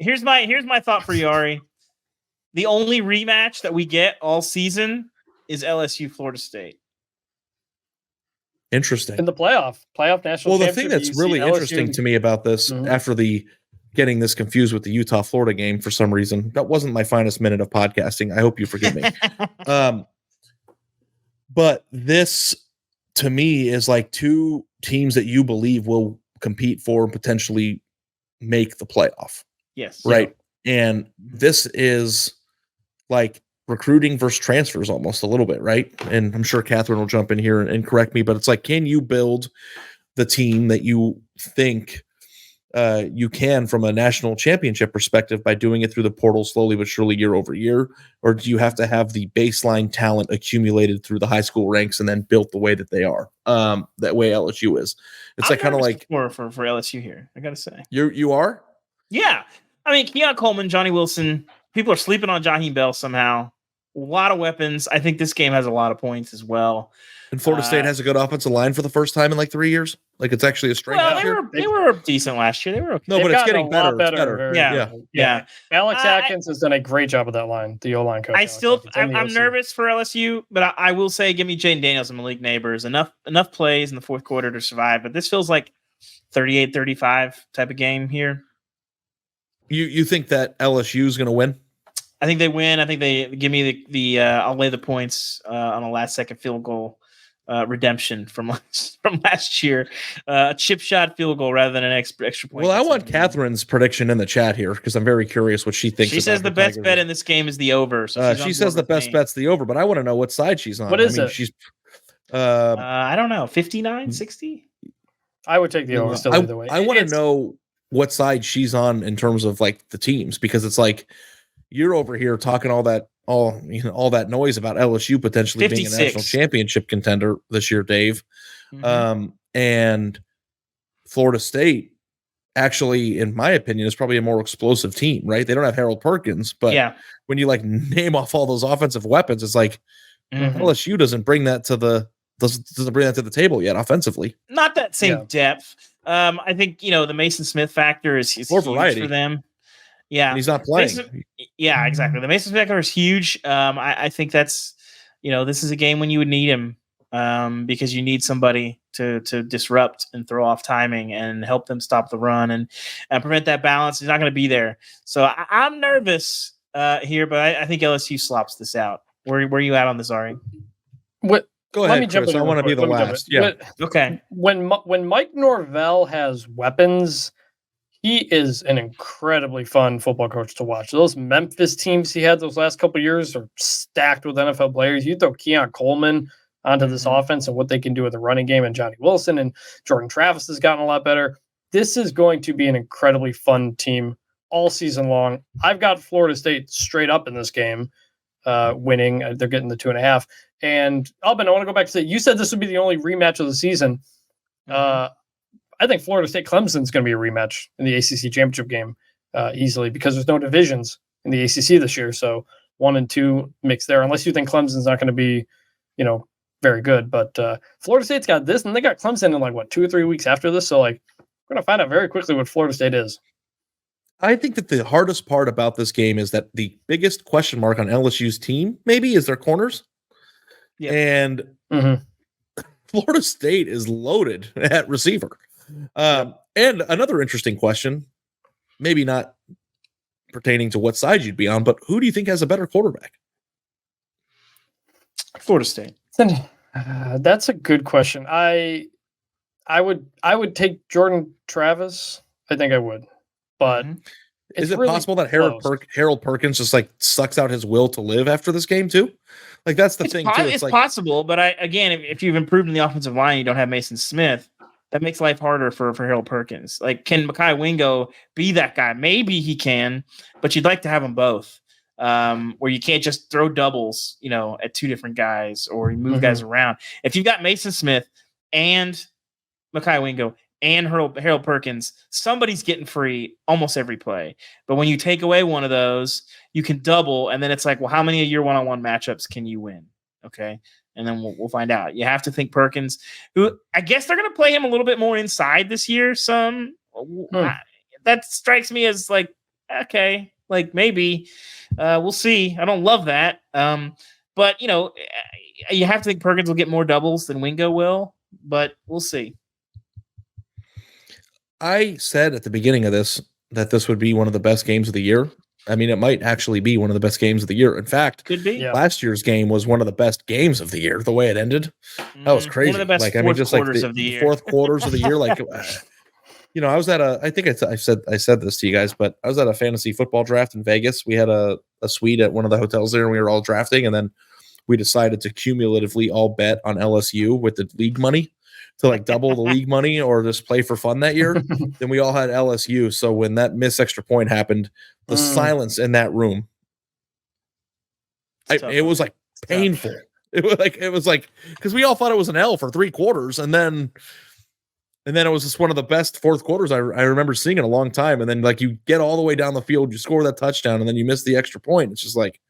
here's my thought for you, Ari. The only rematch that we get all season is LSU-Florida State. Interesting. In the playoff national championship. Well, the thing that's really interesting to me about this, after the getting this confused with the Utah-Florida game for some reason, that wasn't my finest minute of podcasting. I hope you forgive me. But this, to me, is like two teams that you believe will compete for and potentially make the playoff. Yes. Right. Yeah. And this is like recruiting versus transfers almost a little bit, right? And I'm sure Catherine will jump in here and correct me, but it's like, can you build the team that you think you can from a national championship perspective by doing it through the portal slowly but surely year over year? Or do you have to have the baseline talent accumulated through the high school ranks and then built the way that they are? That way LSU is. It's like kind of like for LSU here, I gotta say. You are? Yeah. I mean, Keon Coleman, Johnny Wilson, people are sleeping on Jaheim Bell somehow. A lot of weapons. I think this game has a lot of points as well. And Florida State has a good offensive line for the first time in like 3 years. Like it's actually a strength. Well, they were decent last year. They were okay. No, but it's getting better. It's better. Yeah. Alex Atkins has done a great job with that line, the O-line coach. I'm nervous for LSU, but I will say, give me Jaden Daniels and Malik Neighbors. Enough plays in the fourth quarter to survive. But this feels like 38-35 type of game here. You think that LSU is going to win? I think they win. I think they give me the I'll lay the points on a last second field goal redemption from last year. A chip shot field goal rather than an extra point. Well, I want Catherine's prediction in the chat here because I'm very curious what she thinks. She says the best bet in this game is the over. So she says the best bet's the over, but I want to know what side she's on. What is it? She's I don't know, 59, 60? I would take the over still either way. I want to know what side she's on in terms of like the teams, because it's like you're over here talking all that noise about LSU potentially 56. being a national championship contender this year, Dave. And Florida State actually, in my opinion, is probably a more explosive team, right? They don't have Harold Perkins, but when you like name off all those offensive weapons, it's like LSU doesn't bring that to the table yet offensively. Not that same depth. I think the Mason Smith factor is more huge variety for them. Yeah, and he's not playing. Exactly. The Mason Smith factor is huge. I think that's this is a game when you would need him because you need somebody to disrupt and throw off timing and help them stop the run and prevent that balance. He's not going to be there, so I'm nervous here, but I think LSU slops this out. Where are you at on this, Ari? What? Go ahead, Chris. I want to be the last. Yeah. Okay. When Mike Norvell has weapons, he is an incredibly fun football coach to watch. Those Memphis teams he had those last couple of years are stacked with NFL players. You throw Keon Coleman onto this offense and what they can do with the running game, and Johnny Wilson and Jordan Travis has gotten a lot better. This is going to be an incredibly fun team all season long. I've got Florida State straight up in this game, winning. They're getting the 2.5. And Alban, I want to go back to say, you said this would be the only rematch of the season. I think Florida State Clemson is going to be a rematch in the ACC championship game easily because there's no divisions in the ACC this year. So 1 and 2 mix there, unless you think Clemson's not going to be, very good. But Florida State's got this, and they got Clemson in like 2 or 3 weeks after this. So we're going to find out very quickly what Florida State is. I think that the hardest part about this game is that the biggest question mark on LSU's team maybe is their corners. Yeah. And Florida State is loaded at receiver. And another interesting question, maybe not pertaining to what side you'd be on, but who do you think has a better quarterback? Florida State. That's a good question. I would take Jordan Travis. I think I would, but is it really possible that Harold Perkins just sucks out his will to live after this game too? That's the thing too. It's possible, but if you've improved in the offensive line, you don't have Mason Smith. That makes life harder for Harold Perkins. Can Mekhi Wingo be that guy? Maybe he can, but you'd like to have them both. Where you can't just throw doubles, at 2 different guys or you move guys around. If you've got Mason Smith and Mekhi Wingo and Harold Perkins, somebody's getting free almost every play. But when you take away one of those, you can double, and then it's like, well, how many of your one-on-one matchups can you win? Okay. And then we'll find out. You have to think Perkins, who I guess they're going to play him a little bit more inside this year. That strikes me as okay, like maybe we'll see. I don't love that. But you have to think Perkins will get more doubles than Wingo will, but we'll see. I said at the beginning of this that this would be one of the best games of the year. I mean, it might actually be one of the best games of the year. In fact, Could be. Yeah. last year's game was one of the best games of the year. The way it ended, that was crazy. One of the best like, I mean, just like quarters of the year. fourth quarters of the year. Like, I was at I think I said this to you guys, but I was at a fantasy football draft in Vegas. We had a suite at one of the hotels there, and we were all drafting, and then we decided to cumulatively all bet on LSU with the league money to like double the league money or just play for fun that year. Then we all had LSU. So when that missed extra point happened, the silence in that room, it was like painful. It was like because we all thought it was an L for 3 quarters, and then it was just one of the best fourth quarters I remember seeing in a long time. And then like you get all the way down the field, you score that touchdown, and then you miss the extra point. It's just like,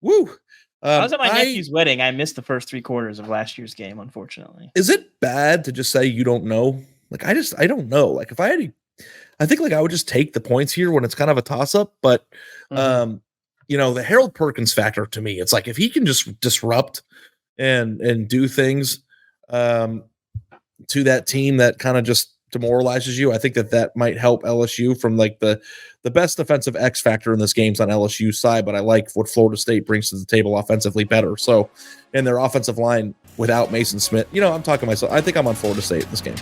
woo. I was at my nephew's wedding. I missed the first 3 quarters of last year's game, unfortunately. Is it bad to just say you don't know? Like, I don't know. Like, if I had I think like I would just take the points here when it's kind of a toss up. But, the Harold Perkins factor to me, it's like if he can just disrupt and do things to that team that kind of just demoralizes you, I think that might help LSU from like the best defensive X factor in this game's on LSU side, but I like what Florida State brings to the table offensively better. So, and their offensive line without Mason Smith, I'm talking to myself. I think I'm on Florida State in this game.